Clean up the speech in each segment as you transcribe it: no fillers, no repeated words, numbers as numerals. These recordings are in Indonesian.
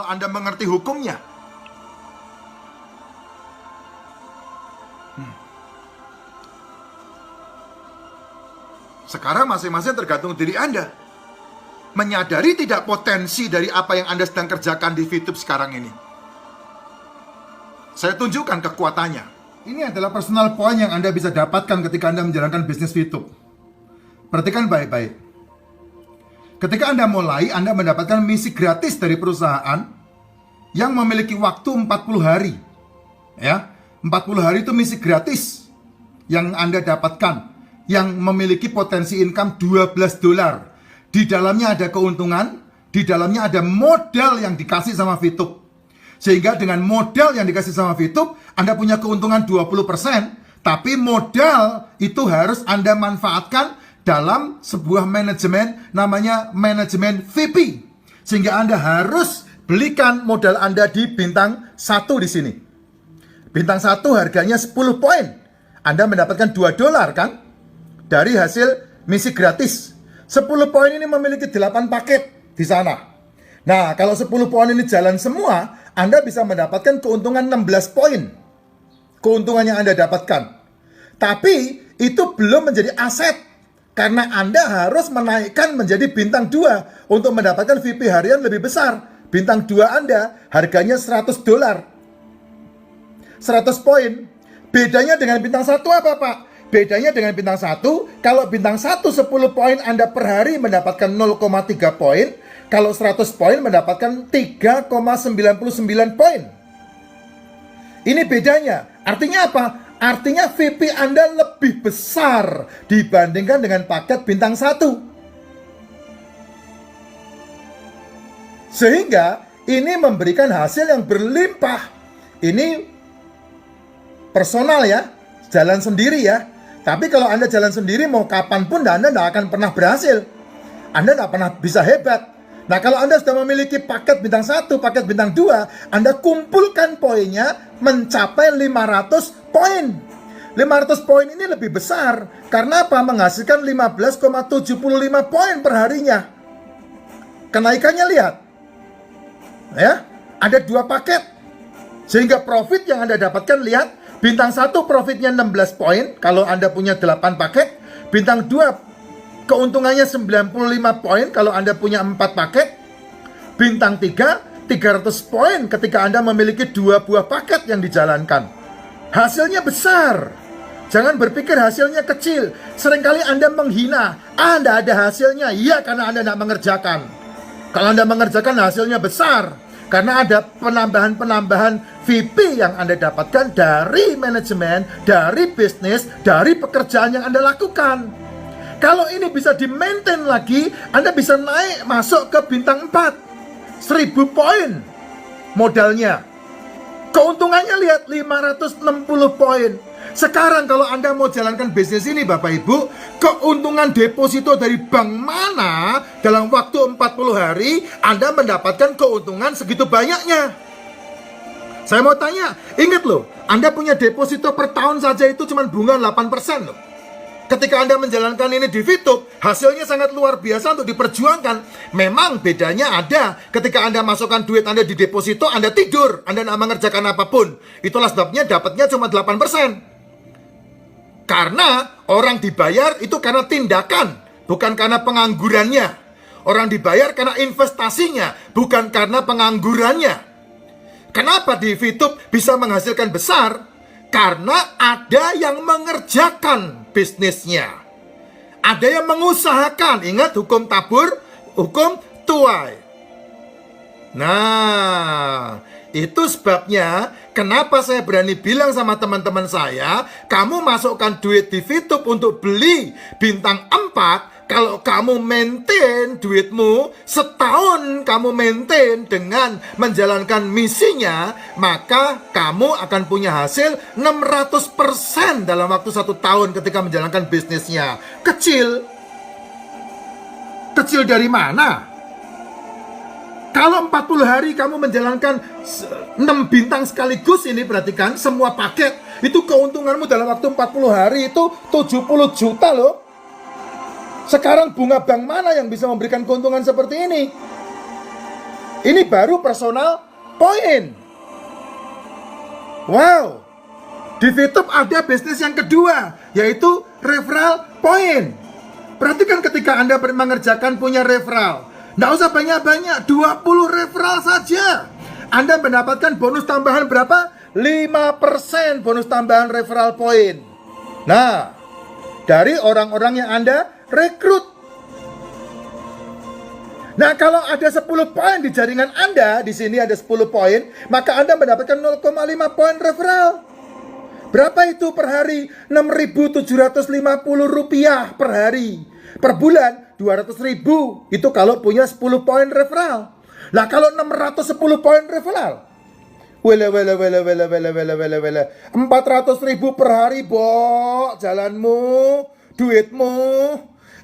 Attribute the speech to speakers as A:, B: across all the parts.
A: kalau Anda mengerti hukumnya. Sekarang masing-masing tergantung diri Anda. Menyadari tidak potensi dari apa yang Anda sedang kerjakan di VTube sekarang ini. Saya tunjukkan kekuatannya. Ini adalah personal point yang Anda bisa dapatkan ketika Anda menjalankan bisnis VTube. Perhatikan baik-baik. Ketika Anda mulai, Anda mendapatkan misi gratis dari perusahaan yang memiliki waktu 40 hari. Ya, 40 hari itu misi gratis yang Anda dapatkan, yang memiliki potensi income $12. Di dalamnya ada keuntungan, di dalamnya ada modal yang dikasih sama VTube. Sehingga dengan modal yang dikasih sama VTube, Anda punya keuntungan 20%, tapi modal itu harus Anda manfaatkan dalam sebuah manajemen namanya manajemen VIP. Sehingga Anda harus belikan modal Anda di bintang 1 di sini. Bintang 1 harganya 10 poin. Anda mendapatkan $2 kan? Dari hasil misi gratis. 10 poin ini memiliki 8 paket di sana. Nah, kalau 10 poin ini jalan semua, Anda bisa mendapatkan keuntungan 16 poin. Keuntungan yang Anda dapatkan. Tapi itu belum menjadi aset. Karena Anda harus menaikkan menjadi bintang 2 untuk mendapatkan VIP harian lebih besar. Bintang 2 Anda harganya $100. 100 poin. Bedanya dengan bintang 1 apa, Pak? Bedanya dengan bintang 1, kalau bintang 1 10 poin Anda per hari mendapatkan 0,3 poin. Kalau 100 poin mendapatkan 3,99 poin. Ini bedanya. Artinya apa? Artinya VIP Anda lebih besar dibandingkan dengan paket bintang 1. Sehingga ini memberikan hasil yang berlimpah. Ini personal ya, jalan sendiri ya. Tapi kalau Anda jalan sendiri mau kapanpun Anda tidak akan pernah berhasil. Anda tidak pernah bisa hebat. Nah, kalau Anda sudah memiliki paket bintang 1, paket bintang 2, Anda kumpulkan poinnya mencapai 500 poin. 500 poin ini lebih besar. Karena apa? Menghasilkan 15,75 poin per harinya. Kenaikannya lihat. Ya, ada 2 paket. Sehingga profit yang Anda dapatkan lihat. Bintang 1 profitnya 16 poin kalau Anda punya 8 paket. Bintang 2 keuntungannya 95 poin kalau Anda punya 4 paket. Bintang 3 300 poin ketika Anda memiliki 2 buah paket yang dijalankan. Hasilnya besar. Jangan berpikir hasilnya kecil. Seringkali Anda menghina. Anda ada hasilnya. Iya, karena Anda tidak mengerjakan. Kalau Anda mengerjakan hasilnya besar. Karena ada penambahan-penambahan VIP yang Anda dapatkan dari manajemen, dari bisnis, dari pekerjaan yang Anda lakukan. Kalau ini bisa di-maintain lagi, Anda bisa naik masuk ke bintang 4. 1000 poin modalnya. Keuntungannya lihat 560 poin. Sekarang kalau Anda mau jalankan bisnis ini Bapak Ibu, keuntungan deposito dari bank mana dalam waktu 40 hari Anda mendapatkan keuntungan segitu banyaknya? Saya mau tanya, ingat loh, Anda punya deposito per tahun saja itu cuma bunga 8% loh. Ketika Anda menjalankan ini di VTube, hasilnya sangat luar biasa untuk diperjuangkan. Memang bedanya ada. Ketika Anda masukkan duit Anda di deposito, Anda tidur, Anda tidak mengerjakan apapun. Itulah sebabnya dapatnya cuma 8%. Karena orang dibayar itu karena tindakan, bukan karena penganggurannya. Orang dibayar karena investasinya, bukan karena penganggurannya. Kenapa di VTube bisa menghasilkan besar? Karena ada yang mengerjakan bisnisnya. Ada yang mengusahakan. Ingat hukum tabur, hukum tuai. Nah, itu sebabnya kenapa saya berani bilang sama teman-teman saya, kamu masukkan duit di VTube untuk beli bintang 4. Kalau kamu maintain duitmu, setahun kamu maintain dengan menjalankan misinya, maka kamu akan punya hasil 600% dalam waktu 1 tahun ketika menjalankan bisnisnya. Kecil. Kecil dari mana? Kalau 40 hari kamu menjalankan 6 bintang sekaligus ini, perhatikan semua paket, itu keuntunganmu dalam waktu 40 hari itu 70 juta loh. Sekarang bunga bank mana yang bisa memberikan keuntungan seperti ini? Ini baru personal point. Wow. Di VTube ada bisnis yang kedua, yaitu referral point. Perhatikan ketika Anda mengerjakan punya referral, nggak usah banyak-banyak, 20 referral saja. Anda mendapatkan bonus tambahan berapa? 5% bonus tambahan referral point. Nah, dari orang-orang yang Anda rekrut. Nah, kalau ada 10 poin di jaringan Anda, di sini ada 10 poin, maka Anda mendapatkan 0,5 poin referral. Berapa itu per hari? Rp6.750 per hari. Per bulan 200.000. Itu kalau punya 10 poin referral. Nah, kalau 610 poin referral, 400.000 per hari, Bok. Jalanmu, duitmu.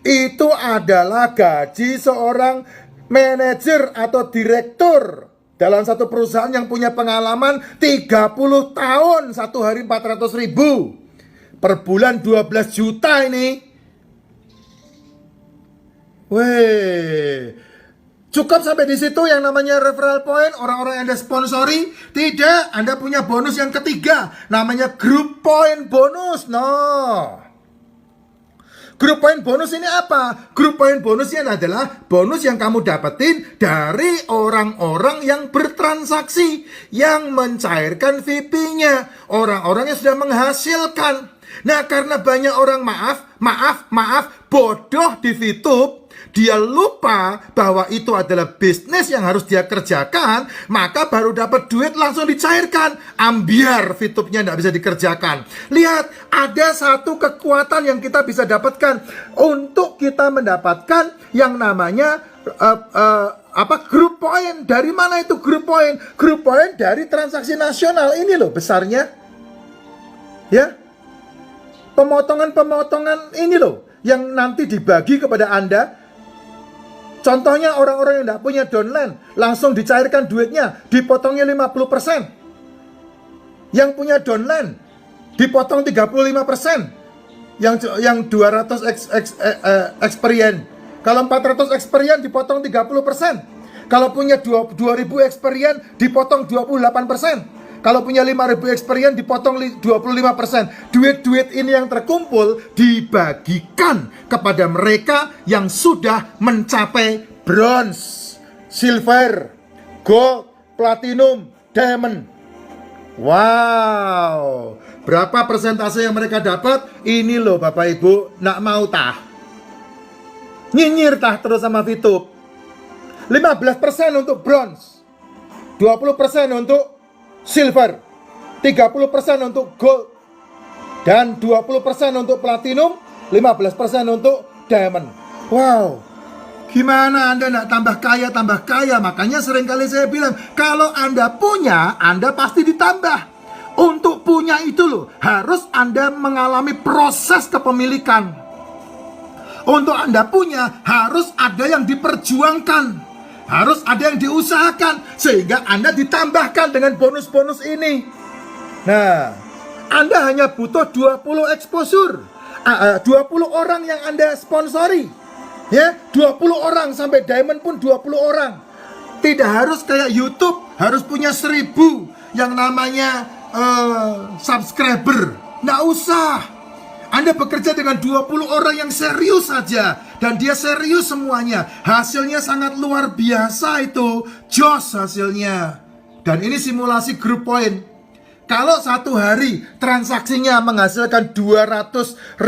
A: Itu adalah gaji seorang manajer atau direktur dalam satu perusahaan yang punya pengalaman 30 tahun. Satu hari 400.000. Per bulan 12 juta ini. Weh, cukup sampai di situ yang namanya referral point, orang-orang yang Anda sponsori? Tidak, Anda punya bonus yang ketiga, namanya group point bonus. Group point bonus ini apa? Group point bonusnya adalah bonus yang kamu dapetin dari orang-orang yang bertransaksi, yang mencairkan VIP-nya, orang-orang yang sudah menghasilkan. Nah, karena banyak orang bodoh di VTube, dia lupa bahwa itu adalah bisnis yang harus dia kerjakan, maka baru dapat duit langsung dicairkan. Ambiar VTube-nya tidak bisa dikerjakan. Lihat, ada satu kekuatan yang kita bisa dapatkan untuk kita mendapatkan yang namanya group point. Dari mana itu group point? Group point dari transaksi nasional. Ini loh besarnya. Ya. Pemotongan-pemotongan ini loh yang nanti dibagi kepada Anda. Contohnya orang-orang yang tidak punya downline, langsung dicairkan duitnya, dipotongnya 50%. Yang punya downline, dipotong 35%. Yang 200 experience. Kalau 400 experience dipotong 30%. Kalau punya 2000 experience dipotong 28%. Kalau punya 5.000 experience dipotong 25%. Duit-duit ini yang terkumpul dibagikan kepada mereka yang sudah mencapai bronze, silver, gold, platinum, diamond. Wow, berapa persentase yang mereka dapat? Ini loh Bapak Ibu, nak mau tah nyinyir tah terus sama VTube. 15% untuk bronze, 20% untuk silver, 30% untuk gold, dan 20% untuk platinum, 15% untuk diamond. Wow, gimana Anda nak tambah kaya? Makanya seringkali saya bilang, kalau Anda punya, Anda pasti ditambah. Untuk punya itu loh, harus Anda mengalami proses kepemilikan. Untuk Anda punya, harus ada yang diperjuangkan, harus ada yang diusahakan, sehingga Anda ditambahkan dengan bonus-bonus ini. Nah, Anda hanya butuh 20 exposure, 20 orang yang Anda sponsori. Ya, 20 orang, sampai diamond pun 20 orang. Tidak harus kayak YouTube, harus punya 1000 yang namanya subscriber. Nggak usah. Anda bekerja dengan 20 orang yang serius saja, dan dia serius semuanya. Hasilnya sangat luar biasa itu. Jos hasilnya. Dan ini simulasi group point. Kalau satu hari transaksinya menghasilkan 200.000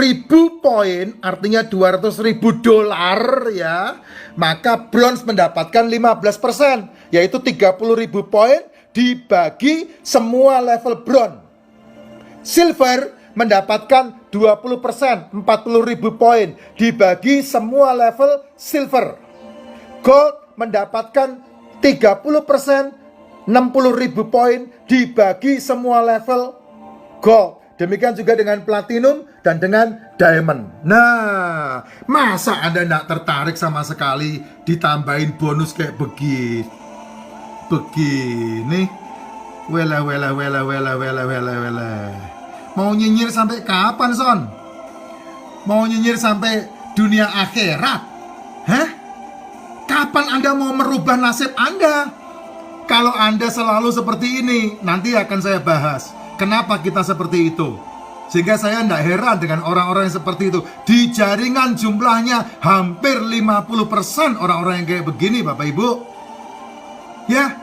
A: poin, artinya 200.000 dolar ya, maka bronze mendapatkan 15%, yaitu 30.000 poin dibagi semua level bronze. Silver mendapatkan 20%, 40.000 poin dibagi semua level silver. Gold mendapatkan 30%, 60.000 poin dibagi semua level gold. Demikian juga dengan platinum dan dengan diamond. Nah, masa Anda tidak tertarik sama sekali ditambahin bonus kayak begini? Wela. Mau nyinyir sampai kapan, Son? Mau nyinyir sampai dunia akhirat? Hah? Kapan Anda mau merubah nasib Anda? kalau Anda selalu seperti ini, nanti akan saya bahas kenapa kita seperti itu. Sehingga saya tidak heran dengan orang-orang yang seperti itu. Di jaringan jumlahnya hampir 50% orang-orang yang kayak begini, Bapak Ibu. Ya,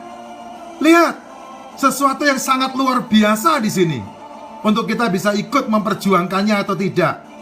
A: lihat, sesuatu yang sangat luar biasa di sini. Untuk kita bisa ikut memperjuangkannya atau tidak.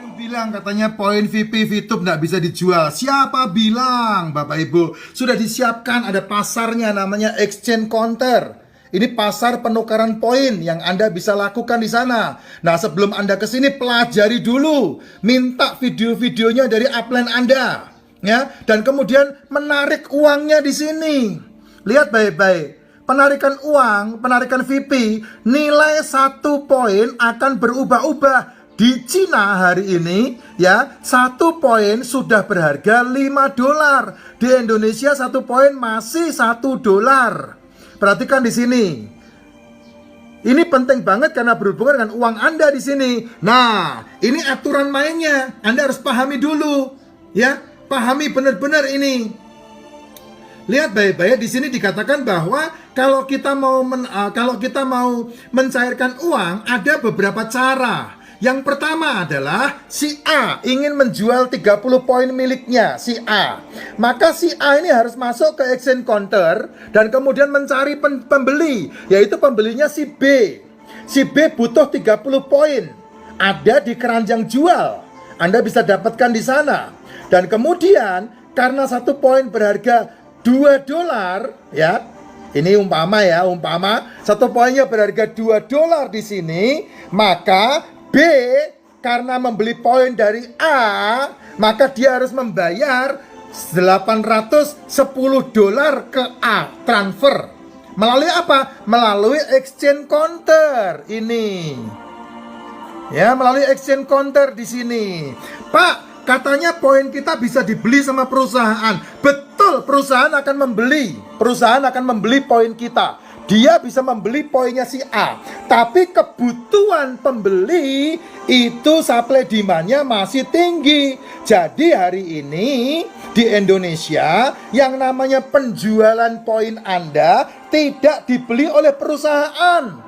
A: Yang bilang katanya poin VIP VTube tidak bisa dijual. Siapa bilang, Bapak Ibu? Sudah disiapkan, ada pasarnya namanya exchange counter. Ini pasar penukaran poin yang Anda bisa lakukan di sana. Nah, sebelum Anda ke sini pelajari dulu, minta video-videonya dari upline Anda, ya, dan kemudian menarik uangnya di sini. Lihat baik-baik. Penarikan uang, penarikan VIP, nilai 1 poin akan berubah-ubah. Di Cina hari ini, ya, 1 poin sudah berharga $5. Di Indonesia 1 poin masih $1. Perhatikan di sini. Ini penting banget karena berhubungan dengan uang Anda di sini. Nah, ini aturan mainnya. Anda harus pahami dulu, ya. Pahami benar-benar ini. Lihat baik-baik, di sini dikatakan bahwa kalau kita mau mencairkan uang, ada beberapa cara. Yang pertama adalah si A ingin menjual 30 poin miliknya, si A. Maka si A ini harus masuk ke exchange counter dan kemudian mencari pembeli, yaitu pembelinya si B. Si B butuh 30 poin. Ada di keranjang jual. Anda bisa dapatkan di sana. Dan kemudian karena 1 poin berharga $2, ya. Ini umpama 1 poinnya berharga $2 di sini, maka B karena membeli poin dari A, maka dia harus membayar $810 ke A, transfer. Melalui apa? Melalui exchange counter ini. Ya, melalui exchange counter di sini. Pak, katanya poin kita bisa dibeli sama perusahaan. Betul, perusahaan akan membeli. Perusahaan akan membeli poin kita. Dia bisa membeli poinnya si A. Tapi kebutuhan pembeli itu supply demand-nya masih tinggi. Jadi hari ini di Indonesia yang namanya penjualan poin Anda tidak dibeli oleh perusahaan,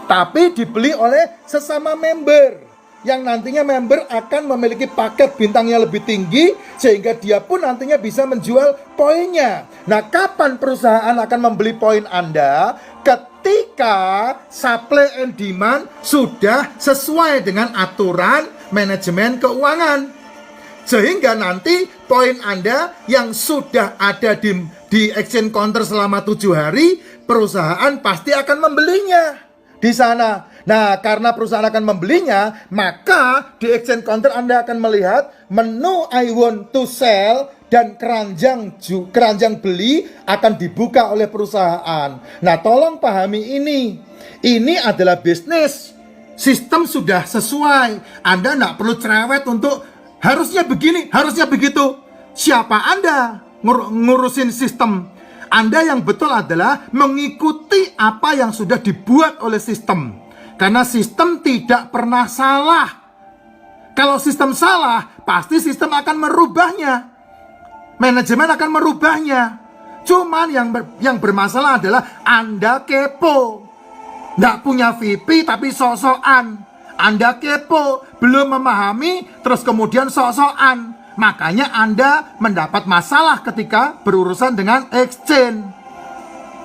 A: tapi dibeli oleh sesama member. Yang nantinya member akan memiliki paket bintangnya lebih tinggi, sehingga dia pun nantinya bisa menjual poinnya. Nah, kapan perusahaan akan membeli poin Anda? Ketika supply and demand sudah sesuai dengan aturan manajemen keuangan. Sehingga nanti poin Anda yang sudah ada di exchange counter selama 7 hari, perusahaan pasti akan membelinya di sana. Nah, karena perusahaan akan membelinya, maka di exchange counter Anda akan melihat menu I want to sell dan keranjang beli akan dibuka oleh perusahaan. Nah, tolong pahami ini. Ini adalah bisnis. Sistem sudah sesuai. Anda tidak perlu cerewet untuk harusnya begini, harusnya begitu. Siapa Anda ngurusin sistem? Anda yang betul adalah mengikuti apa yang sudah dibuat oleh sistem. Karena sistem tidak pernah salah. Kalau sistem salah, pasti sistem akan merubahnya. Manajemen akan merubahnya. Cuman yang bermasalah adalah Anda kepo. Nggak punya VIP tapi sok-sokan. Anda kepo, belum memahami, terus kemudian sok-sokan. Makanya Anda mendapat masalah ketika berurusan dengan exchange.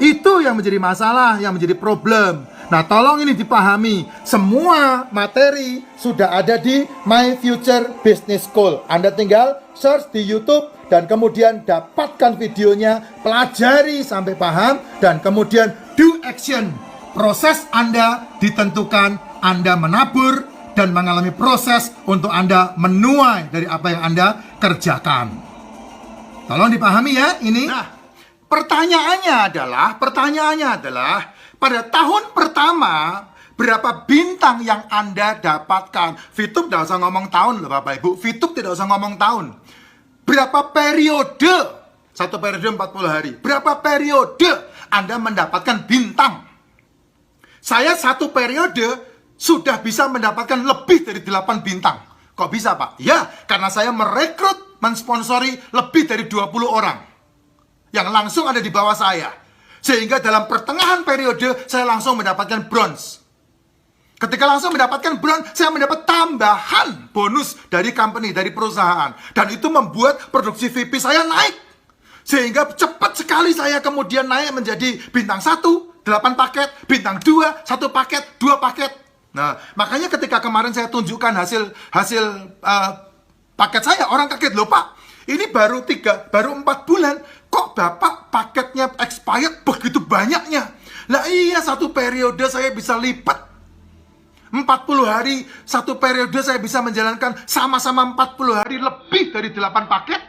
A: Itu yang menjadi masalah, yang menjadi problem. Nah, tolong ini dipahami. Semua materi sudah ada di My Future Business School. Anda tinggal search di YouTube dan kemudian dapatkan videonya, pelajari sampai paham, dan kemudian do action. Proses Anda ditentukan, Anda menabur dan mengalami proses untuk Anda menuai dari apa yang Anda kerjakan. Tolong dipahami ya ini. Nah, pertanyaannya adalah pada tahun pertama, berapa bintang yang Anda dapatkan? VTube tidak usah ngomong tahun loh Bapak Ibu. VTube tidak usah ngomong tahun. Berapa periode? 1 periode 40 hari. Berapa periode Anda mendapatkan bintang? Saya 1 periode sudah bisa mendapatkan lebih dari 8 bintang. Kok bisa Pak? Ya, karena saya merekrut, mensponsori lebih dari 20 orang yang langsung ada di bawah saya. Sehingga dalam pertengahan periode saya langsung mendapatkan bronze. Ketika langsung mendapatkan bronze, saya mendapat tambahan bonus dari company, dari perusahaan. Dan itu membuat produksi VIP saya naik. Sehingga cepat sekali saya kemudian naik menjadi bintang 1, 8 paket, bintang 2, 1 paket, 2 paket. Nah, makanya ketika kemarin saya tunjukkan hasil paket saya, orang kaget, loh Pak, ini baru 4 bulan, kok Bapak paketnya expired begitu banyaknya? Lah iya, satu periode saya bisa lipat. 40 hari, satu periode saya bisa menjalankan sama-sama 40 hari lebih dari 8 paket.